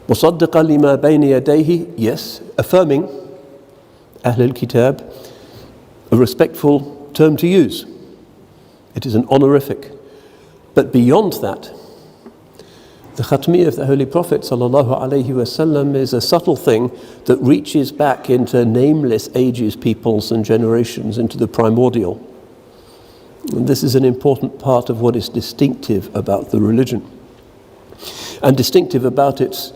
مُصَدِّقًا لِمَا بَيْنَ يَدَيْهِ, yes, affirming Ahl al-Kitab, a respectful term to use. It is an honorific. But beyond that, the khatmiyyah of the Holy Prophet ﷺ is a subtle thing that reaches back into nameless ages, peoples and generations, into the primordial. And this is an important part of what is distinctive about the religion and distinctive about its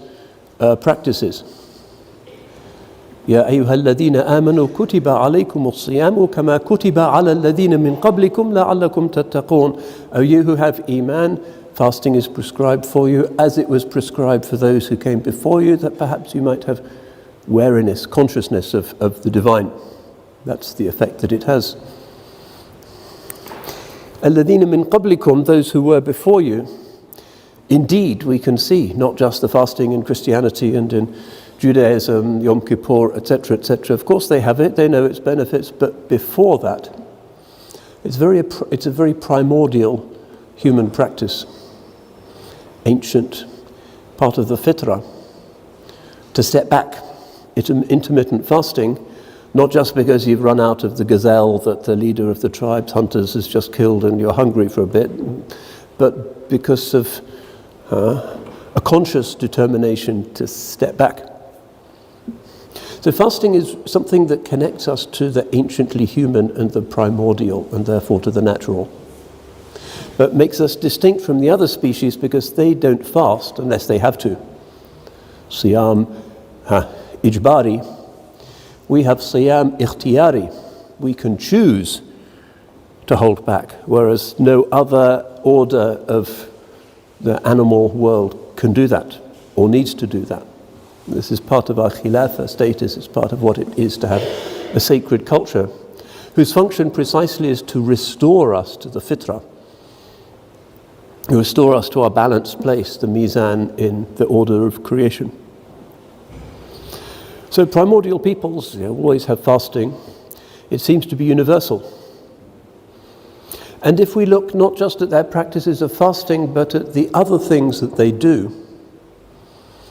practices. يا أيها الذين آمنوا كتب عليكم الصيام كما كتب على الذين من قبلكم لعلكم تتقون. O you who have Iman, fasting is prescribed for you as it was prescribed for those who came before you, that perhaps you might have wariness, consciousness of the divine. That's the effect that it has. الذين من قبلكم, those who were before you. Indeed, we can see not just the fasting in Christianity and in Judaism, Yom Kippur, etc., etc. Of course they have it, they know its benefits, but before that, it's a very primordial human practice, ancient, part of the fitrah, to step back. It's an intermittent fasting, not just because you've run out of the gazelle that the leader of the tribe's hunters has just killed and you're hungry for a bit, but because of a conscious determination to step back. So fasting is something that connects us to the anciently human and the primordial, and therefore to the natural. But makes us distinct from the other species because they don't fast unless they have to. Siyam ijbari. We have siyam ikhtiyari. We can choose to hold back, whereas no other order of the animal world can do that or needs to do that. This is part of our khulafā status. It's part of what it is to have a sacred culture whose function precisely is to restore us to the fitrah, to restore us to our balanced place, the mizan in the order of creation. So primordial peoples always have fasting. It seems to be universal. And if we look not just at their practices of fasting, but at the other things that they do,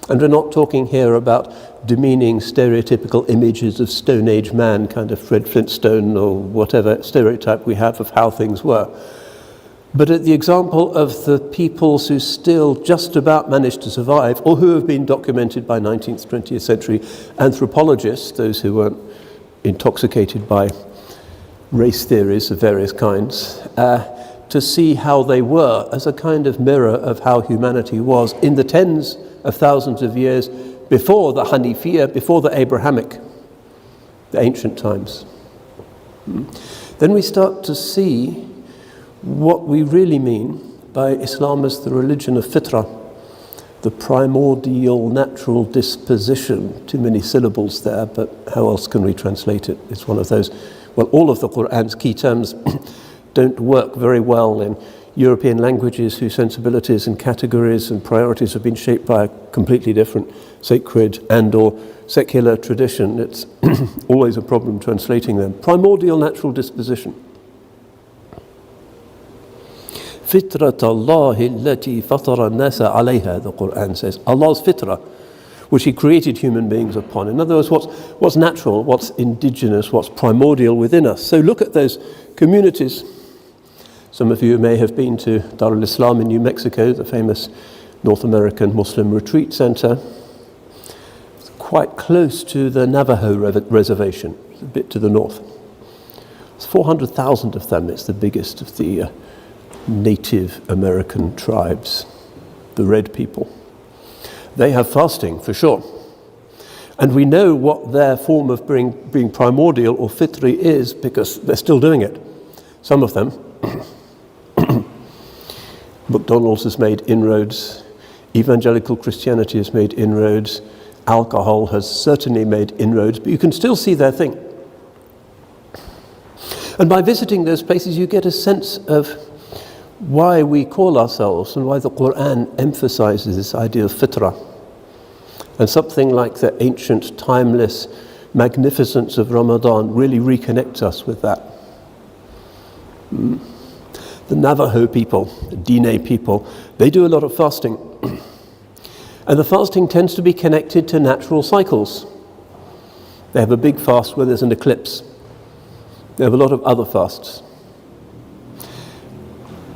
and we're not talking here about demeaning stereotypical images of Stone Age man, kind of Fred Flintstone or whatever stereotype we have of how things were, but at the example of the peoples who still just about managed to survive, or who have been documented by 19th, 20th century anthropologists, those who weren't intoxicated by race theories of various kinds, to see how they were as a kind of mirror of how humanity was in the tens of thousands of years before the Hanifiyya, before the Abrahamic, the ancient times. Then we start to see what we really mean by Islam as the religion of fitrah, the primordial natural disposition. Too many syllables there, but how else can we translate it? It's one of those, well, all of the Qur'an's key terms don't work very well in European languages whose sensibilities and categories and priorities have been shaped by a completely different sacred and or secular tradition. It's always a problem translating them. Primordial natural disposition. فِطْرَةَ اللَّهِ الَّتِي فَطَرَ النَّاسَ عَلَيْهَا, the Qur'an says. Allah's fitrah, which He created human beings upon. In other words, what's natural, what's indigenous, what's primordial within us. So look at those communities. Some of you may have been to Dar al-Islam in New Mexico, the famous North American Muslim retreat center. It's quite close to the Navajo reservation, a bit to the north. It's 400,000 of them. It's the biggest of the Native American tribes, the red people. They have fasting, for sure. And we know what their form of being primordial or fitri is because they're still doing it. Some of them. McDonald's has made inroads, evangelical Christianity has made inroads, alcohol has certainly made inroads, but you can still see their thing. And by visiting those places, you get a sense of why we call ourselves and why the Qur'an emphasizes this idea of fitrah. And something like the ancient, timeless magnificence of Ramadan really reconnects us with that. The Navajo people, the Diné people, they do a lot of fasting. And the fasting tends to be connected to natural cycles. They have a big fast where there's an eclipse. They have a lot of other fasts.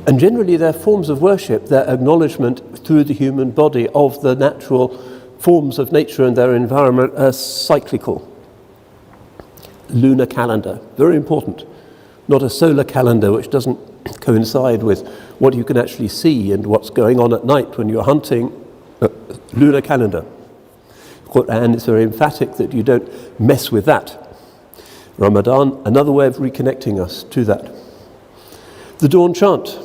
And generally they're forms of worship, their acknowledgement through the human body of the natural forms of nature and their environment are cyclical. Lunar calendar, very important. Not a solar calendar which doesn't coincide with what you can actually see and what's going on at night when you're hunting. Lunar calendar. Qur'an is very emphatic that you don't mess with that. Ramadan, another way of reconnecting us to that. The dawn chant.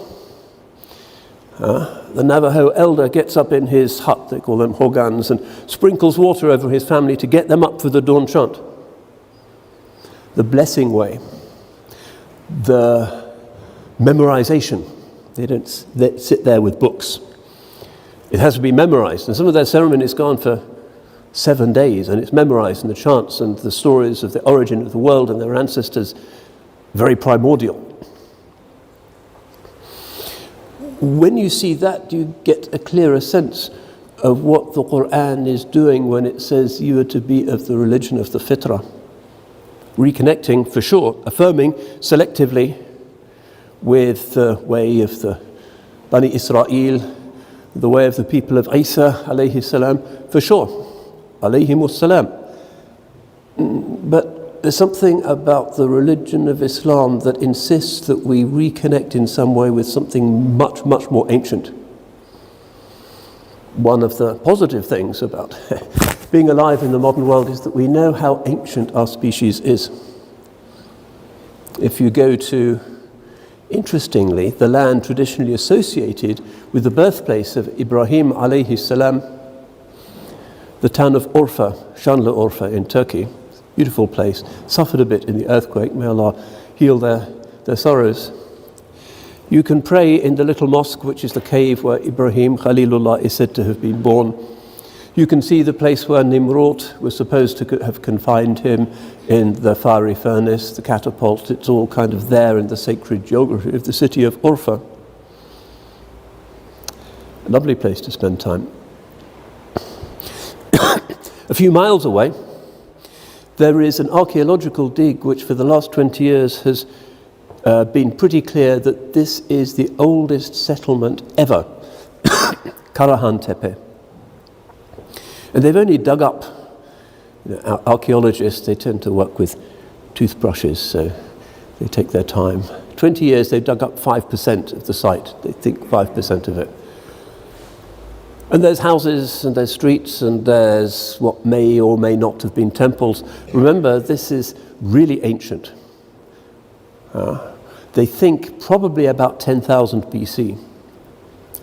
The Navajo elder gets up in his hut, they call them hogans, and sprinkles water over his family to get them up for the dawn chant. The blessing way. The memorization. They don't sit there with books. It has to be memorized. And some of their ceremonies go on for 7 days, and it's memorized, and the chants and the stories of the origin of the world and their ancestors, very primordial. When you see that, you get a clearer sense of what the Qur'an is doing when it says you are to be of the religion of the fitrah. Reconnecting, for sure, affirming selectively with the way of the Bani Israel, the way of the people of Isa, alayhi salam, for sure, alayhimus salam. But there's something about the religion of Islam that insists that we reconnect in some way with something much, much more ancient. One of the positive things about being alive in the modern world is that we know how ancient our species is. If you go to, interestingly, the land traditionally associated with the birthplace of Ibrahim alayhi salam, the town of Urfa, Şanlıurfa in Turkey, beautiful place, suffered a bit in the earthquake, may Allah heal their sorrows. You can pray in the little mosque, which is the cave where Ibrahim Khalilullah is said to have been born. You can see the place where Nimrod was supposed to have confined him in the fiery furnace, the catapult. It's all kind of there in the sacred geography of the city of Urfa. A lovely place to spend time. A few miles away, there is an archaeological dig which for the last 20 years has been pretty clear that this is the oldest settlement ever, Karahan Tepe. And they've only dug up, archaeologists, they tend to work with toothbrushes, so they take their time. 20 years, they've dug up 5% of the site. They think 5% of it. And there's houses, and there's streets, and there's what may or may not have been temples. Remember, this is really ancient. They think probably about 10,000 BC.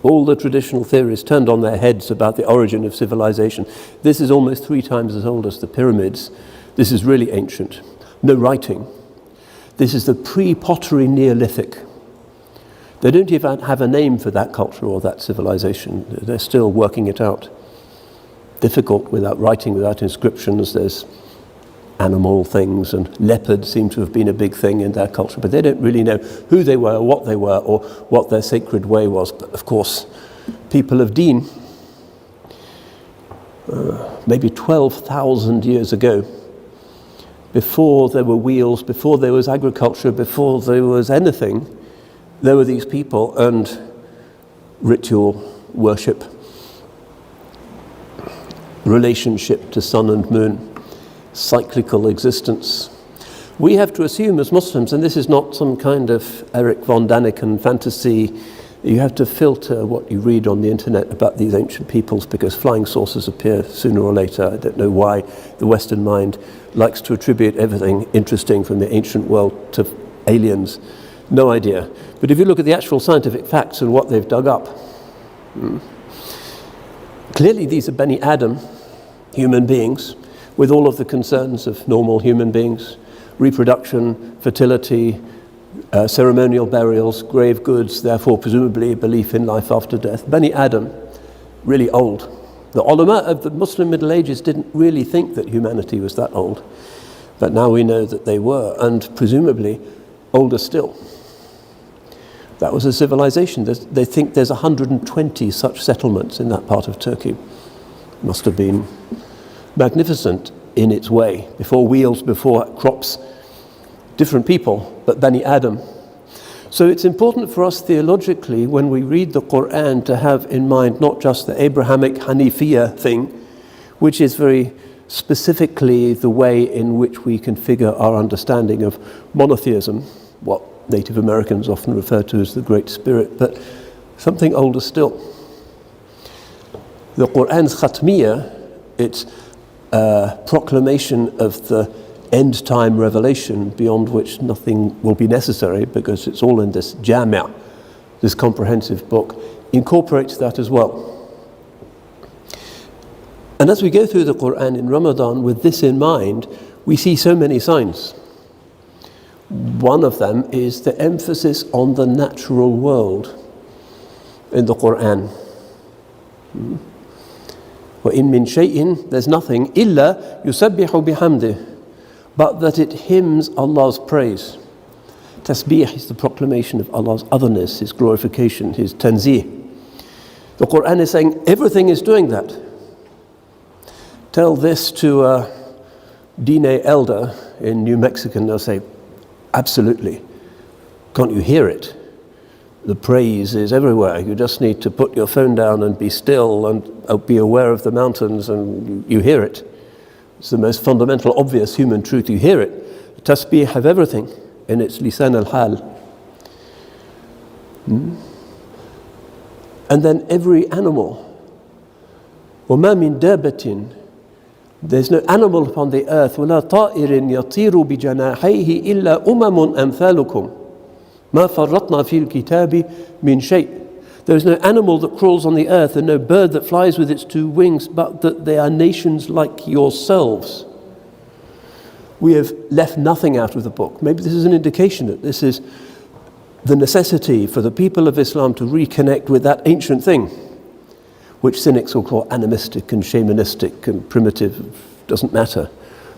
All the traditional theories turned on their heads about the origin of civilization. This is almost 3 times as old as the pyramids. This is really ancient. No writing. This is the pre-pottery Neolithic. They don't even have a name for that culture or that civilization. They're still working it out. Difficult without writing, without inscriptions. There's animal things, and leopards seem to have been a big thing in their culture, but they don't really know who they were, or what their sacred way was. But of course, people of Deen, maybe 12,000 years ago, before there were wheels, before there was agriculture, before there was anything, there were these people and ritual worship, relationship to sun and moon, cyclical existence. We have to assume as Muslims, and this is not some kind of Eric von Daniken fantasy, you have to filter what you read on the internet about these ancient peoples because flying saucers appear sooner or later. I don't know why the Western mind likes to attribute everything interesting from the ancient world to aliens. No idea. But if you look at the actual scientific facts and what they've dug up, clearly these are Bani Adam, human beings, with all of the concerns of normal human beings, reproduction, fertility, ceremonial burials, grave goods, therefore presumably belief in life after death. Bani Adam, really old. The ulama of the Muslim Middle Ages didn't really think that humanity was that old, but now we know that they were, and presumably older still. That was a civilization. They think there's 120 such settlements in that part of Turkey. Must have been magnificent in its way. Before wheels, before crops, different people, but Bani Adam. So it's important for us theologically when we read the Qur'an to have in mind not just the Abrahamic Hanifiya thing, which is very specifically the way in which we configure our understanding of monotheism, what Native Americans often refer to as the Great Spirit, but something older still. The Qur'an's Khatmiyya, its proclamation of the end-time revelation beyond which nothing will be necessary because it's all in this jami', this comprehensive book, incorporates that as well. And as we go through the Qur'an in Ramadan with this in mind, we see so many signs. One of them is the emphasis on the natural world in the Qur'an. وَإِن مِّن شَيْءٍ, there's nothing, إِلَّا يُسَبِّحُ بِحَمْدِهِ, but that it hymns Allah's praise. Tasbih is the proclamation of Allah's otherness, His glorification, His tanzih. The Qur'an is saying everything is doing that. Tell this to a Diné elder in New Mexico and they'll say, absolutely. Can't you hear it? The praise is everywhere. You just need to put your phone down and be still and be aware of the mountains and you hear it. It's the most fundamental, obvious human truth. You hear it. Tasbih have everything in its lisan al-hal. And then every animal. وَمَا مِن دَابَةٍ, there's no animal upon the earth. وَلَا طَائِرٍ يَطِيرُ بِجَنَاحَيْهِ إِلَّا أُمَمٌ أَمْثَالُكُمْ مَا فَرَّطْنَا فِي الْكِتَابِ مِنْ شَيْءٍ. There is no animal that crawls on the earth and no bird that flies with its two wings, but that they are nations like yourselves. We have left nothing out of the book. Maybe this is an indication that this is the necessity for the people of Islam to reconnect with that ancient thing, which cynics will call animistic and shamanistic and primitive. Doesn't matter.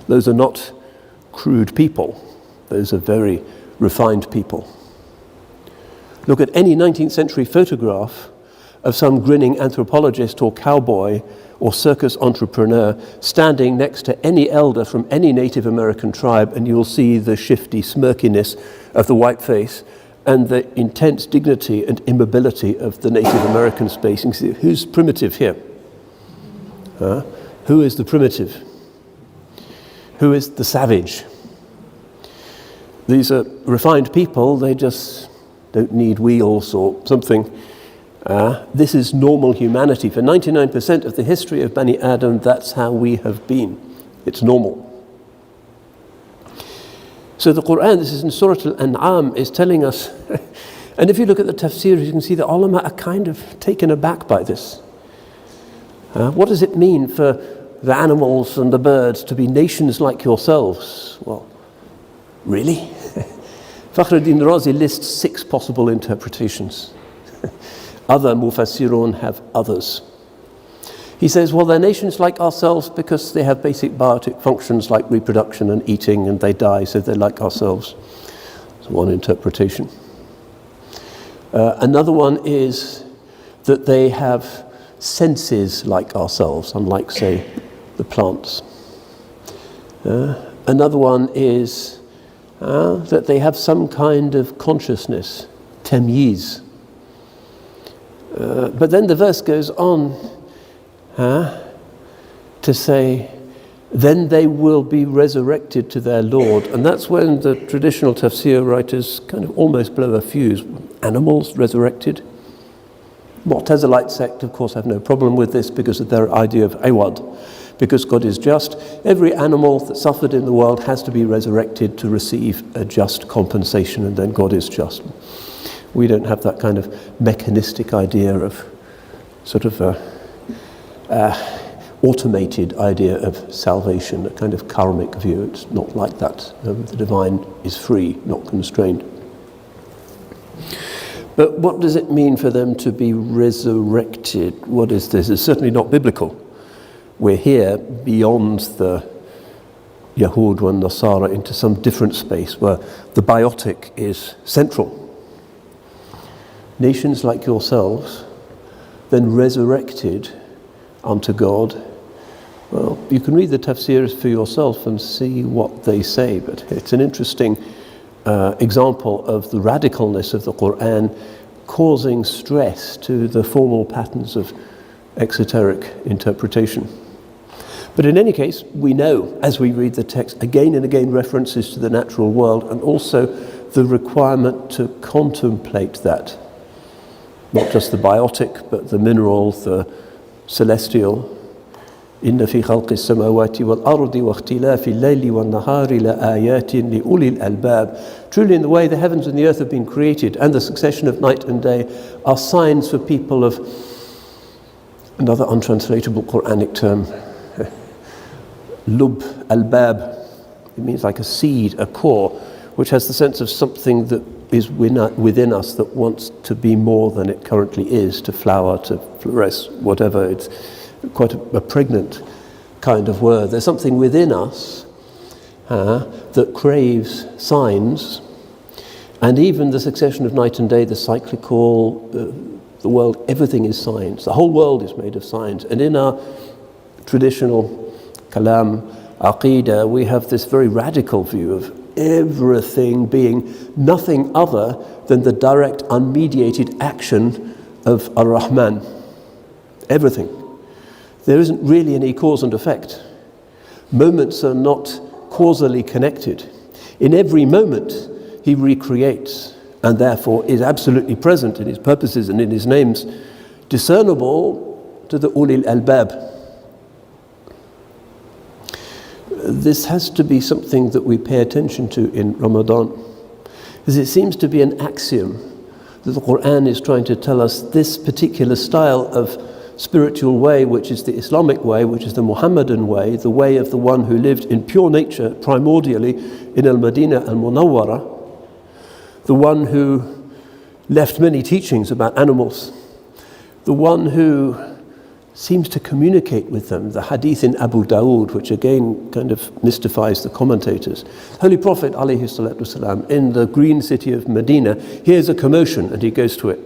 Those are not crude people. Those are very refined people. Look at any 19th century photograph of some grinning anthropologist or cowboy or circus entrepreneur standing next to any elder from any Native American tribe, and you'll see the shifty smirkiness of the white face and the intense dignity and immobility of the Native American space. You can see who's primitive here? Who is the primitive? Who is the savage? These are refined people. They just don't need wheels or something. This is normal humanity. For 99% of the history of Bani Adam, that's how we have been. It's normal. So the Qur'an, this is in Surah Al-An'am, is telling us, and if you look at the tafsir, you can see the ulama are kind of taken aback by this. What does it mean for the animals and the birds to be nations like yourselves? Well, really? Fakhruddin Razi lists 6 possible interpretations. Other mufassirun have others. He says, well, they're nations like ourselves because they have basic biotic functions like reproduction and eating, and they die, so they're like ourselves. That's one interpretation. Another one is that they have senses like ourselves, unlike, say, the plants. Another one is that they have some kind of consciousness, tamyiz. But then the verse goes on to say, then they will be resurrected to their Lord. And that's when the traditional tafsir writers kind of almost blow a fuse. Animals resurrected. Mu'tazilite sect, of course, have no problem with this because of their idea of awad. Because God is just, every animal that suffered in the world has to be resurrected to receive a just compensation, and then God is just. We don't have that kind of mechanistic idea of sort of automated idea of salvation, a kind of karmic view. It's not like that. The divine is free, not constrained. But what does it mean for them to be resurrected? What is this? It's certainly not biblical. We're here beyond the Yahud and Nasara into some different space where the biotic is central. Nations like yourselves, then resurrected unto God Well, you can read the tafsirs for yourself and see what they say, but it's an interesting example of the radicalness of the Qur'an causing stress to the formal patterns of exoteric interpretation. But in any case, we know, as we read the text, again and again references to the natural world, and also the requirement to contemplate that. Not just the biotic, but the mineral, the celestial. إِنَّ فِي خَلْقِ السَّمَاوَاتِ وَالْأَرْضِ وَاخْتِلَافِ اللَّيْلِ وَالنَّهَارِ لَآيَاتٍ لِأُولِي الْأَلْبَابِ. Truly, in the way the heavens and the earth have been created, and the succession of night and day, are signs for people of, another untranslatable Qur'anic term, lub, albab. It means like a seed, a core, which has the sense of something that is within us that wants to be more than it currently is, to flower, to flourish, whatever. It's quite a pregnant kind of word. There's something within us that craves signs, and even the succession of night and day, the cyclical, the world, everything is signs. The whole world is made of signs. And in our traditional kalam, aqidah, we have this very radical view of everything being nothing other than the direct, unmediated action of Ar-Rahman. Everything. There isn't really any cause and effect. Moments are not causally connected. In every moment, he recreates, and therefore is absolutely present in his purposes and in his names, discernible to the ulil albab. This has to be something that we pay attention to in Ramadan, because it seems to be an axiom that the Qur'an is trying to tell us this particular style of spiritual way, which is the Islamic way, which is the Muhammadan way, the way of the one who lived in pure nature primordially in Al-Madinah Al-Munawwara, the one who left many teachings about animals, the one who seems to communicate with them. The hadith in Abu Dawood, which again kind of mystifies the commentators. Holy Prophet ﷺ, in the green city of Medina, hears a commotion and he goes to it.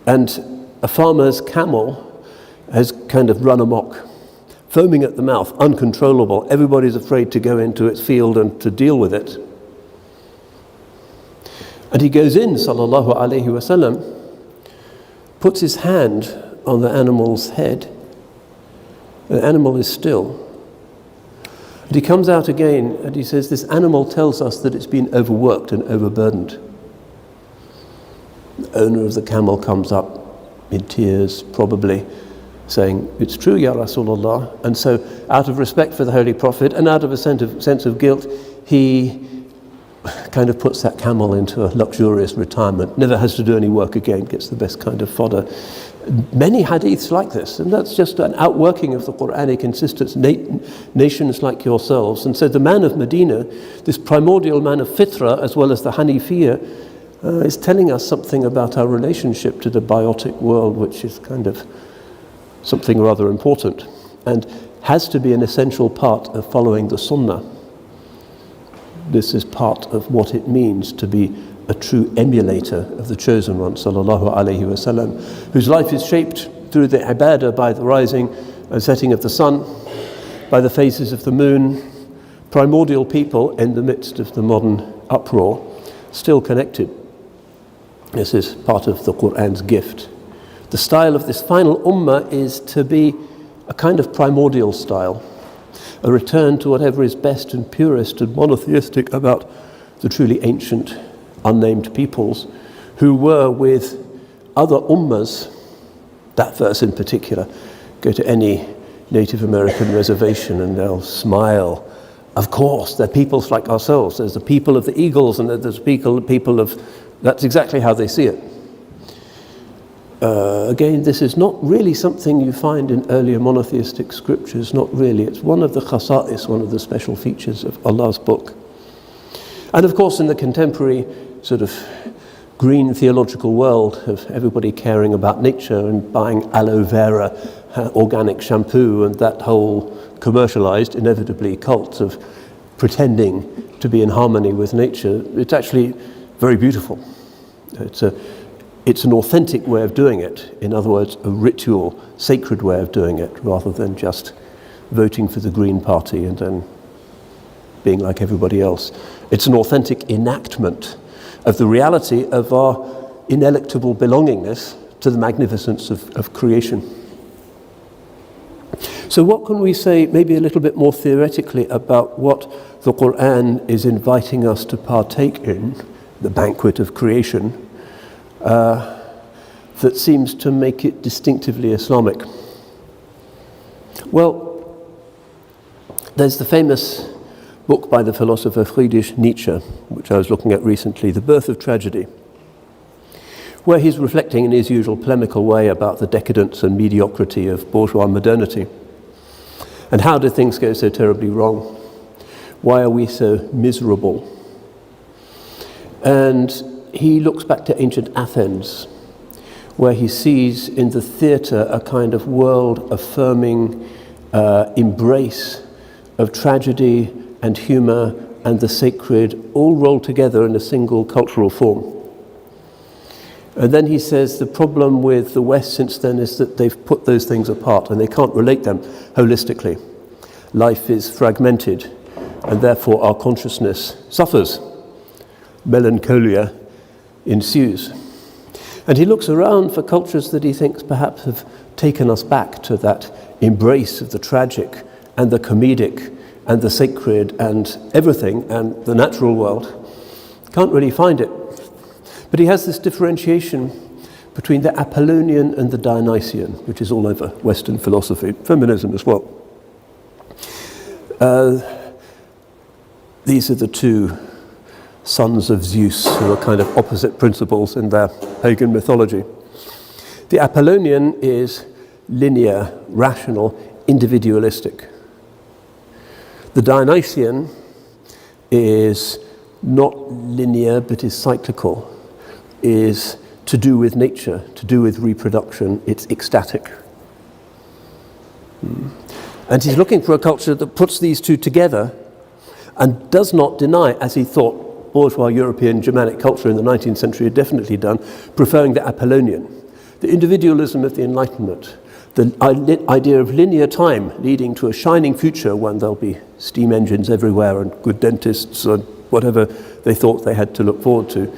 And a farmer's camel has kind of run amok, foaming at the mouth, uncontrollable. Everybody's afraid to go into its field and to deal with it. And he goes in, sallallahu alayhi wasallam, puts his hand on the animal's head. The animal is still. And he comes out again and he says, this animal tells us that it's been overworked and overburdened. The owner of the camel comes up in tears, probably, saying, it's true, Ya Rasulullah. And so, out of respect for the Holy Prophet and out of a sense of guilt, he kind of puts that camel into a luxurious retirement, never has to do any work again, gets the best kind of fodder. Many hadiths like this, and that's just an outworking of the Qur'anic insistence, nations like yourselves. And so the man of Medina, this primordial man of Fitra as well as the Hanifiyya, is telling us something about our relationship to the biotic world, which is kind of something rather important and has to be an essential part of following the Sunnah. This is part of what it means to be a true emulator of the chosen one, sallallahu alayhi wasallam, whose life is shaped through the ibadah by the rising and setting of the sun, by the phases of the moon, primordial people in the midst of the modern uproar, still connected. This is part of the Qur'an's gift. The style of this final ummah is to be a kind of primordial style, a return to whatever is best and purest and monotheistic about the truly ancient, unnamed peoples who were with other ummahs. That verse in particular, go to any Native American reservation and they'll smile. Of course, they're peoples like ourselves. There's the people of the eagles and there's people of... That's exactly how they see it. Again, this is not really something you find in earlier monotheistic scriptures, not really. It's one of the khasa'is, one of the special features of Allah's book. And of course, in the contemporary sort of green theological world of everybody caring about nature and buying aloe vera, organic shampoo, and that whole commercialized, inevitably, cult of pretending to be in harmony with nature, it's actually very beautiful. It's It's an authentic way of doing it. In other words, a ritual, sacred way of doing it, rather than just voting for the Green Party and then being like everybody else. It's an authentic enactment of the reality of our ineluctable belongingness to the magnificence of creation. So what can we say, maybe a little bit more theoretically, about what the Qur'an is inviting us to partake in, the banquet of creation, that seems to make it distinctively Islamic? Well, there's the famous book by the philosopher Friedrich Nietzsche, which I was looking at recently, The Birth of Tragedy, where he's reflecting in his usual polemical way about the decadence and mediocrity of bourgeois modernity. And how did things go so terribly wrong? Why are we so miserable? And he looks back to ancient Athens, where he sees in the theatre a kind of world-affirming embrace of tragedy and humour and the sacred, all rolled together in a single cultural form. And then he says the problem with the West since then is that they've put those things apart and they can't relate them holistically. Life is fragmented and therefore our consciousness suffers. Melancholia ensues. And he looks around for cultures that he thinks perhaps have taken us back to that embrace of the tragic and the comedic and the sacred and everything and the natural world. Can't really find it. But he has this differentiation between the Apollonian and the Dionysian, which is all over Western philosophy, feminism as well. These are the two sons of Zeus, who are kind of opposite principles in their pagan mythology. The Apollonian is linear, rational, individualistic. The Dionysian is not linear, but is cyclical, is to do with nature, to do with reproduction. It's ecstatic. And he's looking for a culture that puts these two together and does not deny, as he thought bourgeois European Germanic culture in the 19th century had definitely done, preferring the Apollonian, the individualism of the Enlightenment, the idea of linear time leading to a shining future when there'll be steam engines everywhere and good dentists and whatever they thought they had to look forward to.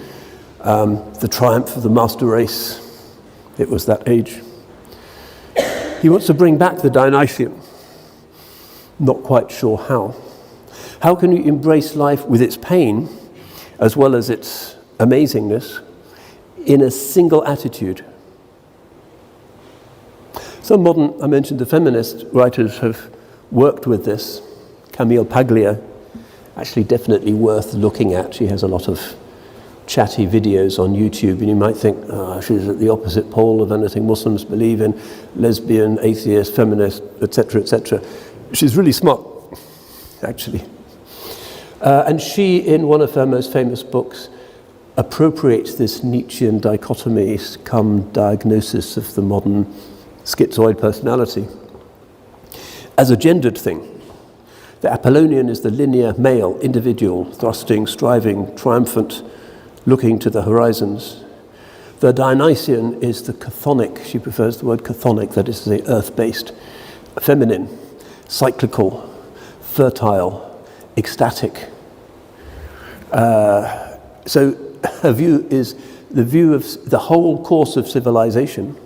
The triumph of the master race. It was that age. He wants to bring back the Dionysian. Not quite sure how. How can you embrace life with its pain as well as its amazingness in a single attitude? Some modern, I mentioned the feminist writers have worked with this. Camille Paglia, actually definitely worth looking at. She has a lot of chatty videos on YouTube, and you might think, she's at the opposite pole of anything Muslims believe in, lesbian, atheist, feminist, etc., etc. She's really smart, actually. And she, in one of her most famous books, appropriates this Nietzschean dichotomy come diagnosis of the modern schizoid personality as a gendered thing. The Apollonian is the linear male individual, thrusting, striving, triumphant, looking to the horizons. The Dionysian is the chthonic, she prefers the word chthonic, that is to say earth-based, feminine, cyclical, fertile, ecstatic. So her view is the view of the whole course of civilization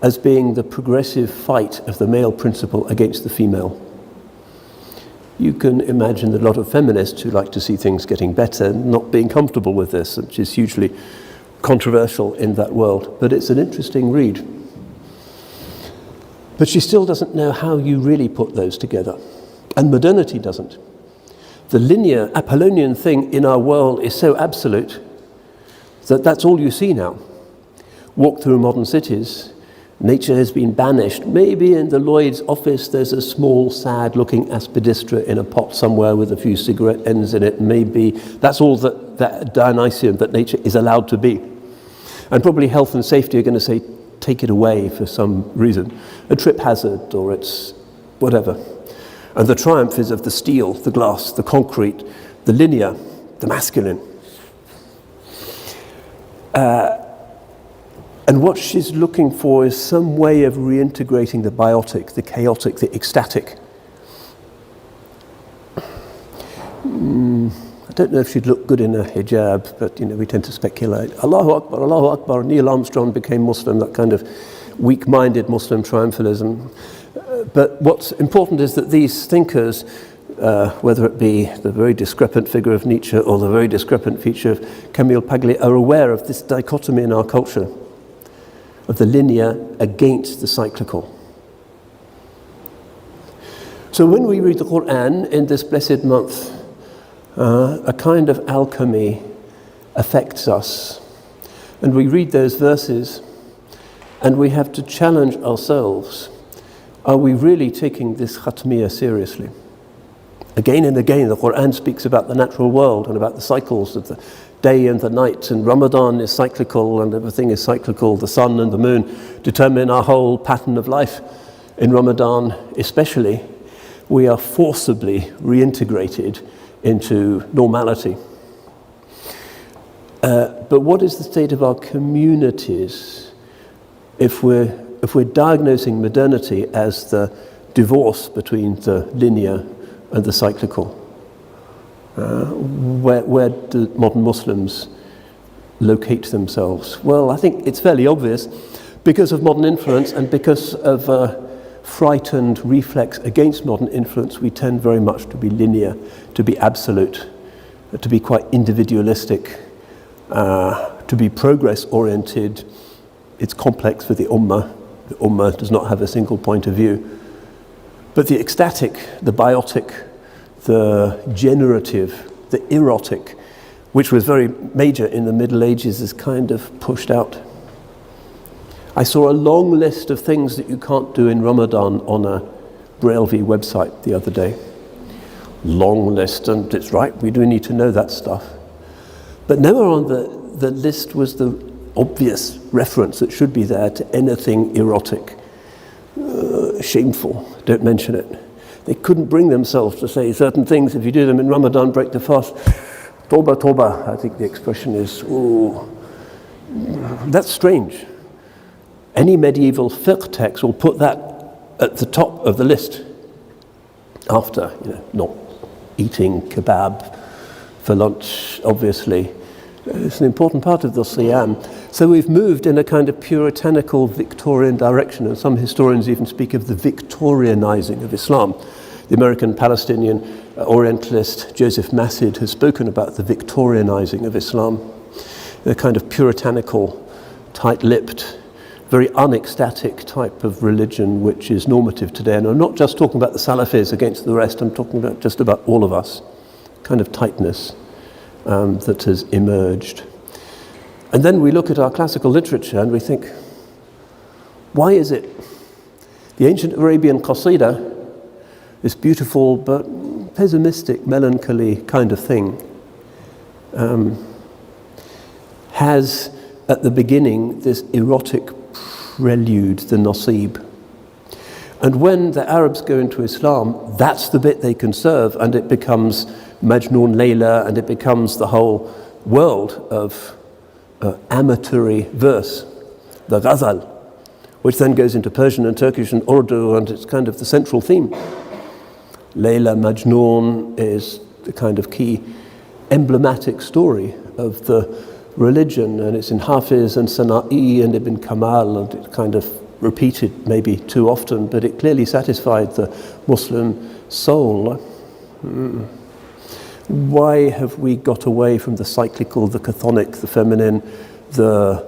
as being the progressive fight of the male principle against the female. You can imagine a lot of feminists who like to see things getting better not being comfortable with this, which is hugely controversial in that world. But it's an interesting read. But she still doesn't know how you really put those together. And modernity doesn't. The linear Apollonian thing in our world is so absolute that that's all you see now. Walk through modern cities, nature has been banished. Maybe in the Lloyd's office there's a small, sad-looking aspidistra in a pot somewhere with a few cigarette ends in it. Maybe that's all that Dionysian that nature is allowed to be. And probably health and safety are going to say, take it away for some reason. A trip hazard, or it's whatever. And the triumph is of the steel, the glass, the concrete, the linear, the masculine. And what she's looking for is some way of reintegrating the biotic, the chaotic, the ecstatic. I don't know if she'd look good in a hijab, but we tend to speculate. Allahu Akbar, Allahu Akbar. Neil Armstrong became Muslim, that kind of weak-minded Muslim triumphalism. But what's important is that these thinkers, whether it be the very discrepant figure of Nietzsche or the very discrepant feature of Camille Paglia, are aware of this dichotomy in our culture, of the linear against the cyclical. So when we read the Qur'an in this blessed month, a kind of alchemy affects us. And we read those verses and we have to challenge ourselves. Are we really taking this khatmiyah seriously? Again and again, the Qur'an speaks about the natural world and about the cycles of the day and the night, and Ramadan is cyclical and everything is cyclical. The sun and the moon determine our whole pattern of life. In Ramadan especially, we are forcibly reintegrated into normality. But what is the state of our communities if we're diagnosing modernity as the divorce between the linear and the cyclical? Where do modern Muslims locate themselves? Well, I think it's fairly obvious. Because of modern influence and because of frightened reflex against modern influence, we tend very much to be linear, to be absolute, to be quite individualistic, to be progress-oriented. It's complex for the Ummah. The Ummah does not have a single point of view. But the ecstatic, the biotic, the generative, the erotic, which was very major in the Middle Ages, is kind of pushed out. I saw a long list of things that you can't do in Ramadan on a Braillevi website the other day. Long list, and it's right, we do need to know that stuff. But nowhere on the list was the obvious reference that should be there to anything erotic. Shameful, don't mention it. They couldn't bring themselves to say certain things. If you do them in Ramadan, break the fast. Toba, toba, I think the expression is. Ooh, that's strange. Any medieval fiqh text will put that at the top of the list after, not eating kebab for lunch, obviously. It's an important part of the siyam. So we've moved in a kind of puritanical Victorian direction, and some historians even speak of the Victorianizing of Islam. The American Palestinian Orientalist Joseph Massid has spoken about the Victorianizing of Islam, a kind of puritanical, tight-lipped, very unecstatic type of religion which is normative today. And I'm not just talking about the Salafis against the rest, I'm talking about just about all of us, kind of tightness that has emerged. And then we look at our classical literature and we think, why is it the ancient Arabian qasida, this beautiful but pessimistic, melancholy kind of thing, has at the beginning this erotic prelude, the nasib. And when the Arabs go into Islam, that's the bit they conserve, and it becomes Majnun Layla, and it becomes the whole world of amatory verse, the ghazal, which then goes into Persian and Turkish and Urdu, and it's kind of the central theme. Layla Majnun is the kind of key emblematic story of the religion, and it's in Hafiz and Sana'i and Ibn Kamal, and it's kind of repeated maybe too often, but it clearly satisfied the Muslim soul. Why have we got away from the cyclical, the chthonic, the feminine, the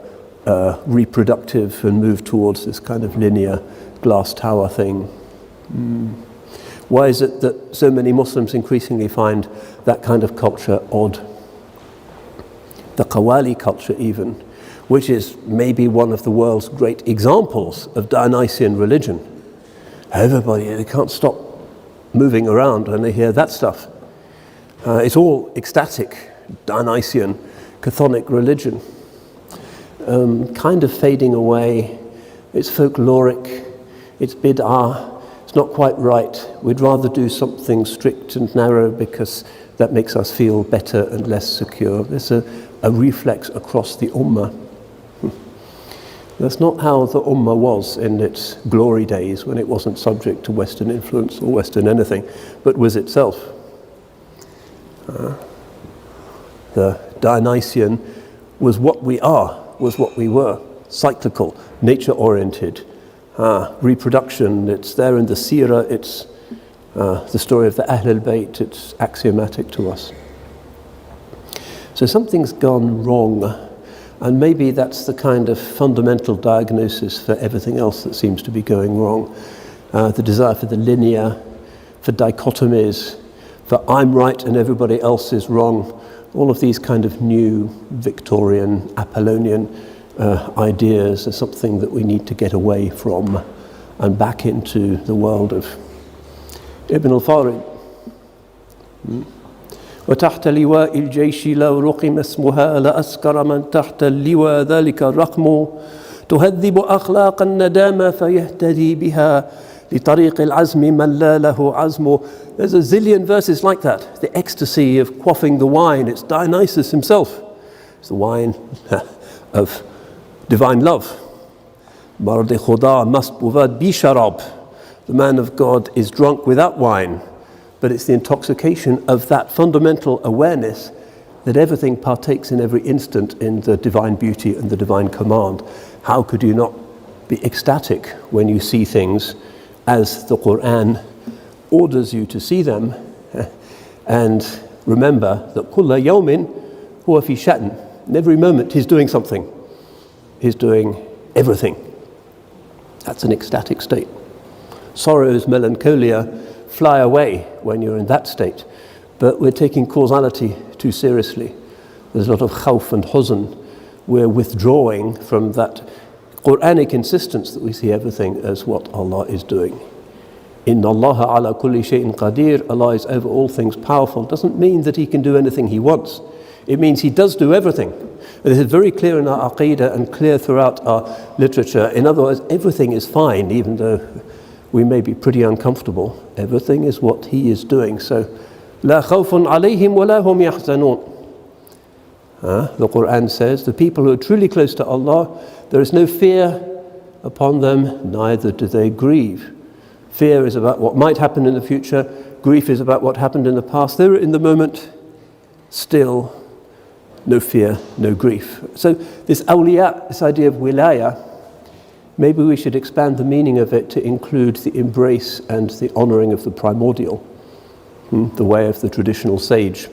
reproductive, and moved towards this kind of linear glass tower thing? Why is it that so many Muslims increasingly find that kind of culture odd? The Qawwali culture even, which is maybe one of the world's great examples of Dionysian religion. Everybody, they can't stop moving around when they hear that stuff. It's all ecstatic, Dionysian, chthonic religion. Kind of fading away. It's folkloric, it's bid'ah, it's not quite right. We'd rather do something strict and narrow because that makes us feel better and less secure. There's a reflex across the ummah. That's not how the Ummah was in its glory days, when it wasn't subject to Western influence or Western anything, but was itself. The Dionysian was what we are, was what we were. Cyclical, nature-oriented, reproduction. It's there in the seerah, it's the story of the Ahl al-Bayt, it's axiomatic to us. So something's gone wrong, and maybe that's the kind of fundamental diagnosis for everything else that seems to be going wrong. The desire for the linear, for dichotomies, for I'm right and everybody else is wrong. All of these kind of new Victorian, Apollonian ideas are something that we need to get away from and back into the world of Ibn al-Farid. وتحت لواء الجيش لو رقم اسمها لأسكر من تحت اللواء ذلك الرقم تهذب أخلاق الندامة فيهتدي بها لطريق العزم من لا له عزم. There's a zillion verses like that. The ecstasy of quaffing the wine. It's Dionysus himself. It's the wine of divine love. Marad khuda mast buvad bi sharab. The man of God is drunk without wine. But it's the intoxication of that fundamental awareness that everything partakes in every instant in the divine beauty and the divine command. How could you not be ecstatic when you see things as the Qur'an orders you to see them? And remember that kulla yawmin huwa fi sha'n. In every moment he's doing something. He's doing everything. That's an ecstatic state. Sorrows, melancholia fly away when you're in that state, but we're taking causality too seriously. There's a lot of khawf and huzn. We're withdrawing from that Qur'anic insistence that we see everything as what Allah is doing. Inna Allaha ala kulli shay'in qadir. Allah is over all things powerful. Doesn't mean that He can do anything He wants. It means He does do everything. And this is very clear in our aqidah and clear throughout our literature. In other words, everything is fine, even though we may be pretty uncomfortable. Everything is what He is doing. So, لا خوف عليهم ولا هم يحزنون. The Qur'an says, the people who are truly close to Allah, there is no fear upon them, neither do they grieve. Fear is about what might happen in the future. Grief is about what happened in the past. They're in the moment, still no fear, no grief. So this awliya, this idea of wilaya, maybe we should expand the meaning of it to include the embrace and the honoring of the primordial, the way of the traditional sage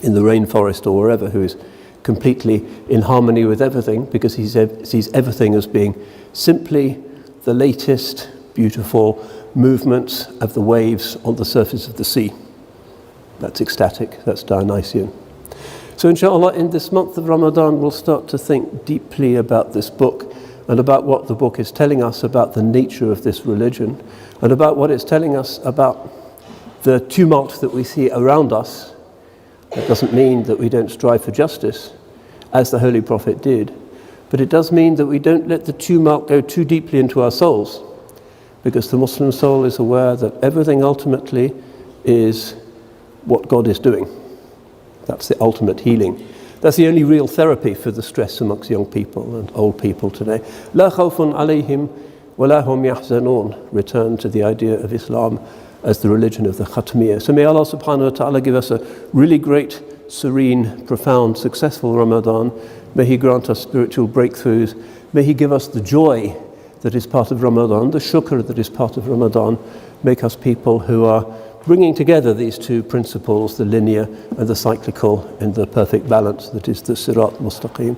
in the rainforest or wherever, who is completely in harmony with everything because he sees everything as being simply the latest beautiful movements of the waves on the surface of the sea. That's ecstatic, that's Dionysian. So inshallah, in this month of Ramadan, we'll start to think deeply about this book and about what the book is telling us about the nature of this religion and about what it's telling us about the tumult that we see around us. That doesn't mean that we don't strive for justice, as the Holy Prophet did, but it does mean that we don't let the tumult go too deeply into our souls, because the Muslim soul is aware that everything ultimately is what God is doing. That's the ultimate healing. That's the only real therapy for the stress amongst young people and old people today. لا خوف عليهم ولا هم يحزنون. Return to the idea of Islam as the religion of the Khatmiyya. So may Allah subhanahu wa ta'ala give us a really great, serene, profound, successful Ramadan. May He grant us spiritual breakthroughs. May He give us the joy that is part of Ramadan, the shukr that is part of Ramadan. Make us people who are bringing together these two principles, the linear and the cyclical, in the perfect balance that is the sirat mustaqim.